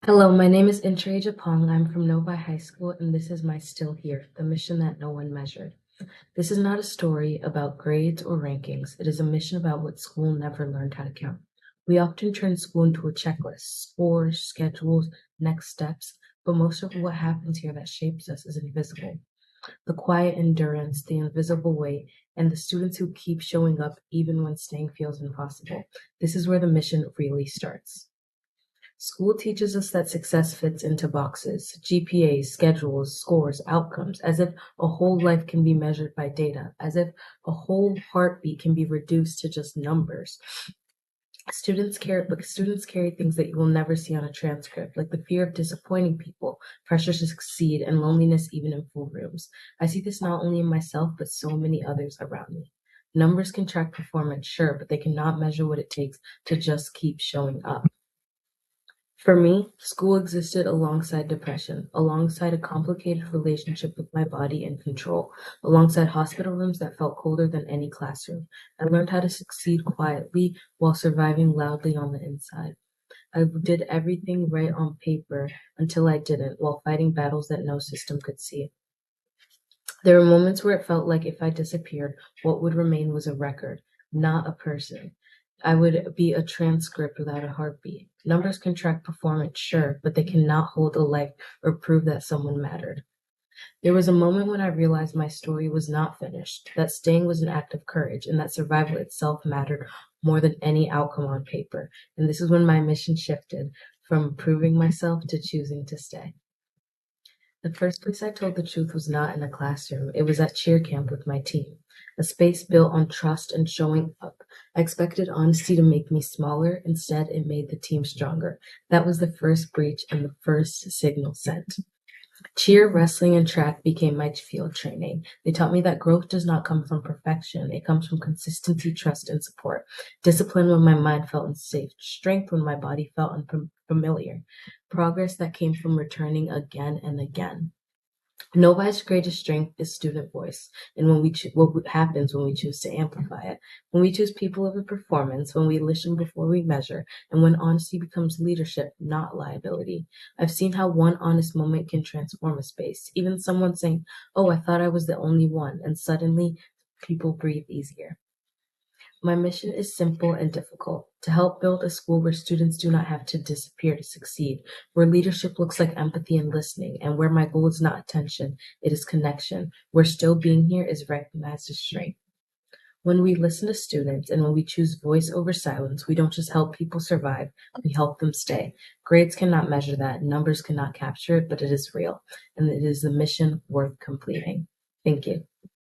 Hello, my name is Nhyira Agyepong. I'm from Novi High School, and this is my Still Here, the mission that no one measured. This is not a story about grades or rankings. It is a mission about what school never learned how to count. We often turn school into a checklist, scores, schedules, next steps, but most of what happens here that shapes us is invisible. The quiet endurance, the invisible weight, and the students who keep showing up even when staying feels impossible. This is where the mission really starts. School teaches us that success fits into boxes, GPAs, schedules, scores, outcomes, as if a whole life can be measured by data, as if a whole heartbeat can be reduced to just numbers. Students carry things that you will never see on a transcript, like the fear of disappointing people, pressure to succeed, and loneliness even in full rooms. I see this not only in myself, but so many others around me. Numbers can track performance, sure, but they cannot measure what it takes to just keep showing up. For me, school existed alongside depression, alongside a complicated relationship with my body and control, alongside hospital rooms that felt colder than any classroom. I learned how to succeed quietly while surviving loudly on the inside. I did everything right on paper until I didn't, while fighting battles that no system could see. There were moments where it felt like if I disappeared, what would remain was a record, not a person. I would be a transcript without a heartbeat. Numbers can track performance, sure, but they cannot hold a life or prove that someone mattered. There was a moment when I realized my story was not finished, that staying was an act of courage, and that survival itself mattered more than any outcome on paper. And this is when my mission shifted from proving myself to choosing to stay. The first place I told the truth was not in a classroom. It was at cheer camp with my team, a space built on trust and showing up. I expected honesty to make me smaller. Instead, it made the team stronger. That was the first breach and the first signal sent. Cheer, wrestling, and track became my field training. They taught me that growth does not come from perfection. It comes from consistency, trust, and support. Discipline when my mind felt unsafe. Strength when my body felt unfamiliar. Progress that came from returning again and again. Nobody's greatest strength is student voice, and what happens when we choose to amplify it, when we choose people over performance, when we listen before we measure, and when honesty becomes leadership, not liability. I've seen how one honest moment can transform a space. Even someone saying, "Oh, I thought I was the only one," and suddenly people breathe easier. My mission is simple and difficult: to help build a school where students do not have to disappear to succeed, where leadership looks like empathy and listening, and where my goal is not attention, it is connection, where still being here is recognized as strength. When we listen to students and when we choose voice over silence, we don't just help people survive, we help them stay. Grades cannot measure that, numbers cannot capture it, but it is real, and it is a mission worth completing. Thank you.